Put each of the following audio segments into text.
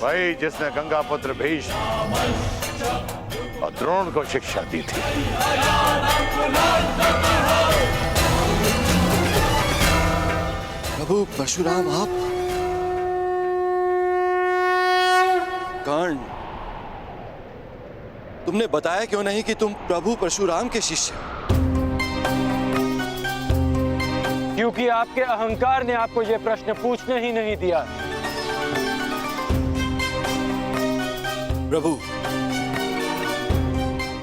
वही जिसने गंगापुत्र भीष्म और द्रोण को शिक्षा दी थी। प्रभु परशुराम आप? कर्ण, तुमने बताया क्यों नहीं कि तुम प्रभु परशुराम के शिष्य हो? क्योंकि आपके अहंकार ने आपको यह प्रश्न पूछने ही नहीं दिया। प्रभु,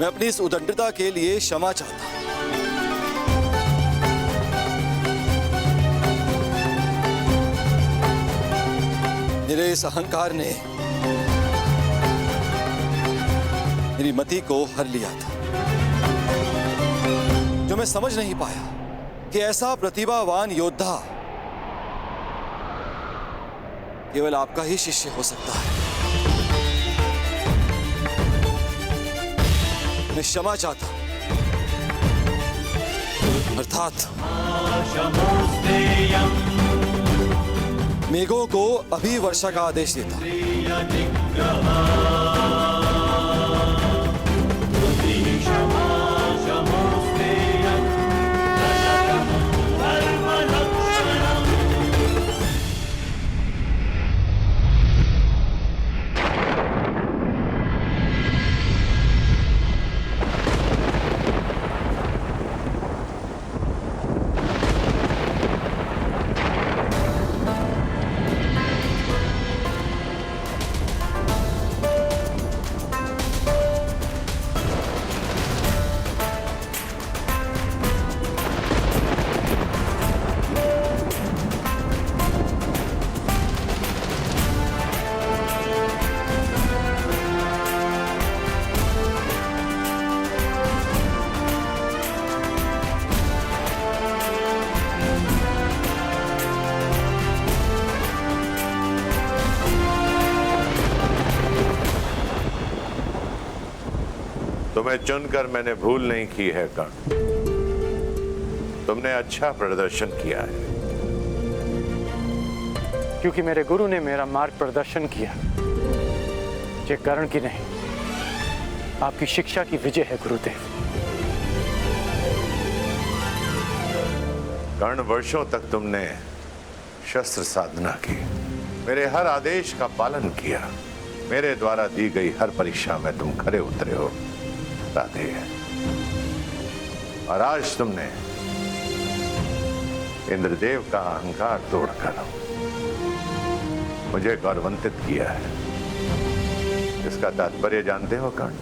मैं अपनी इस उदंडता के लिए क्षमा चाहता हूं। मेरे इस अहंकार ने मेरी मति को हर लिया था, जो मैं समझ नहीं पाया कि ऐसा प्रतिभावान योद्धा केवल आपका ही शिष्य हो सकता है। मैं क्षमा चाहता हूं, अर्थात मेघों को अभी वर्षा का आदेश देता हूं। तुम्हें चुनकर मैंने भूल नहीं की है कर्ण। तुमने अच्छा प्रदर्शन किया है। क्योंकि मेरे गुरु ने मेरा मार्ग प्रदर्शन किया। ये कर्ण की नहीं, आपकी शिक्षा की विजय है गुरुदेव। कर्ण, वर्षों तक तुमने शस्त्र साधना की, मेरे हर आदेश का पालन किया, मेरे द्वारा दी गई हर परीक्षा में तुम खरे उतरे हो। राधे, और आज तुमने इंद्रदेव का अहंकार तोड़कर मुझे गौरवान्वित किया है। इसका तात्पर्य जानते हो कर्ण?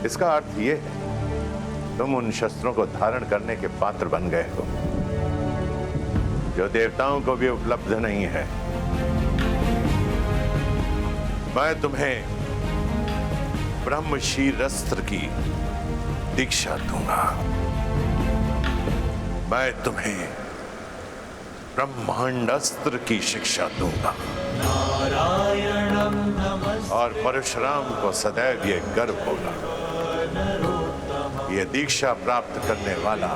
इसका अर्थ यह है तुम उन शस्त्रों को धारण करने के पात्र बन गए हो जो देवताओं को भी उपलब्ध नहीं है। मैं तुम्हें ब्रह्मशीरस्त्र की दीक्षा दूंगा। मैं तुम्हें ब्रह्मांडास्त्र की शिक्षा दूंगा। और परशुराम को सदैव ये गर्व होगा, ये दीक्षा प्राप्त करने वाला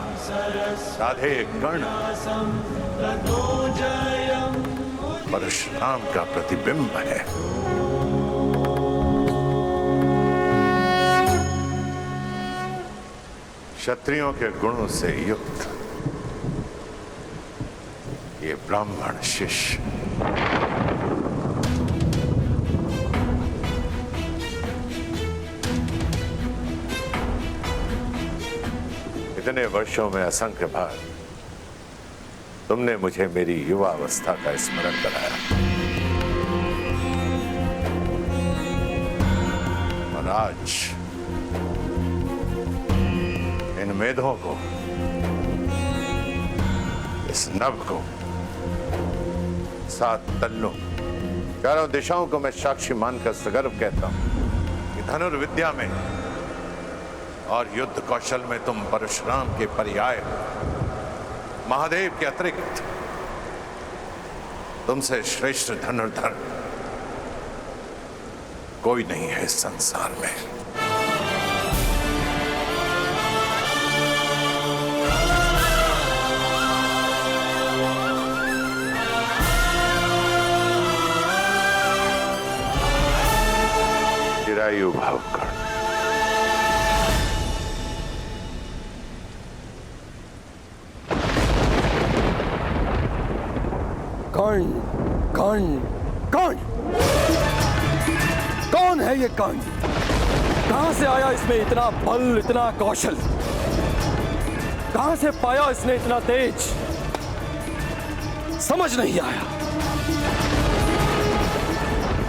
साधे कर्ण परशुराम का प्रतिबिंब है। क्षत्रियों के गुणों से युक्त ये ब्राह्मण शिष्य इतने वर्षों में असंख्य बार तुमने मुझे मेरी युवा अवस्था का स्मरण कराया, और आज इन मेधों को, इस नभ को, 7 तल्लों, चारों दिशाओं को मैं साक्षी मानकर सगर्व कहता हूं कि धनुर्विद्या में और युद्ध कौशल में तुम परशुराम के पर्याय हो। महादेव के अतिरिक्त तुमसे श्रेष्ठ धनुर्धर कोई नहीं है इस संसार में। चिरायु भव कर्ण। कर्ण, कर्ण, कर्ण। कौन है ये कर्ण? कहां से आया इसमें इतना बल, इतना कौशल? कहां से पाया इसने इतना तेज? समझ नहीं आया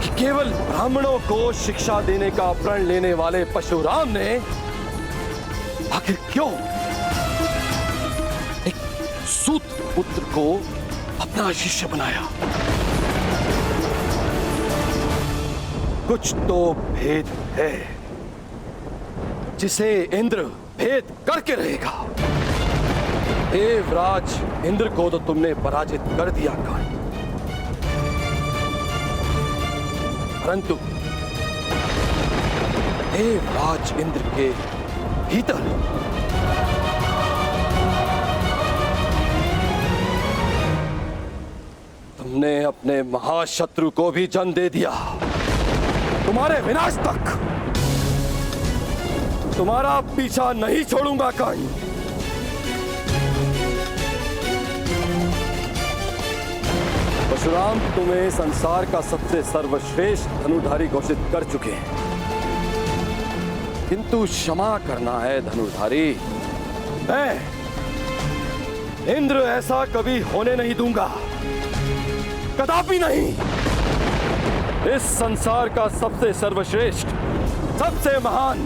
कि केवल ब्राह्मणों को शिक्षा देने का प्रण लेने वाले परशुराम ने आखिर क्यों एक सूत पुत्र को अपना शिष्य बनाया। कुछ तो भेद है जिसे इंद्र भेद करके रहेगा। देवराज इंद्र को तो तुमने पराजित कर दिया कर्ण, परंतु देवराज इंद्र के भीतर तुमने अपने महाशत्रु को भी जन्म दे दिया। तुम्हारे विनाश तक तुम्हारा पीछा नहीं छोड़ूंगा कर्ण। परशुराम तुम्हें संसार का सबसे सर्वश्रेष्ठ धनुर्धारी घोषित कर चुके हैं, किंतु क्षमा करना है धनुर्धारी। मैं इंद्र ऐसा कभी होने नहीं दूंगा, कदापि नहीं। इस संसार का सबसे सर्वश्रेष्ठ, सबसे महान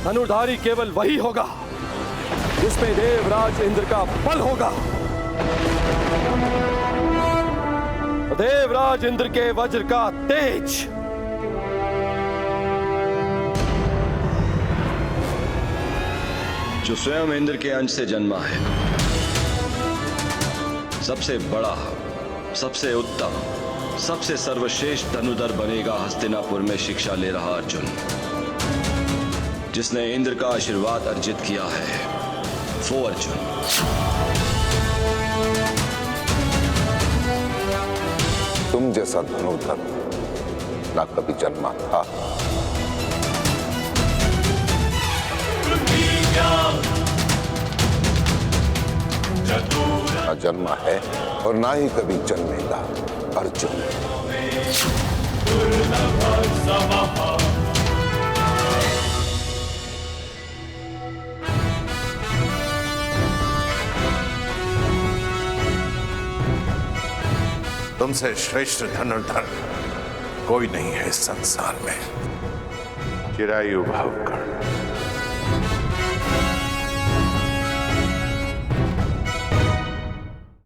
धनुर्धारी केवल वही होगा जिसमें देवराज इंद्र का बल होगा। देवराज इंद्र के वज्र का तेज। जो स्वयं इंद्र के अंश से जन्मा है, सबसे बड़ा, सबसे उत्तम, सबसे सर्वश्रेष्ठ धनुधर बनेगा हस्तिनापुर में शिक्षा ले रहा अर्जुन, जिसने इंद्र का आशीर्वाद अर्जित किया है, वो अर्जुन। तुम जैसा धनुर्धर ना कभी जन्मा था, ना जन्मा है और ना ही कभी जन्मेगा अर्जुन। तुमसे श्रेष्ठ धनुर्धर कोई नहीं है इस संसार में। चिरायु भव कर्ण।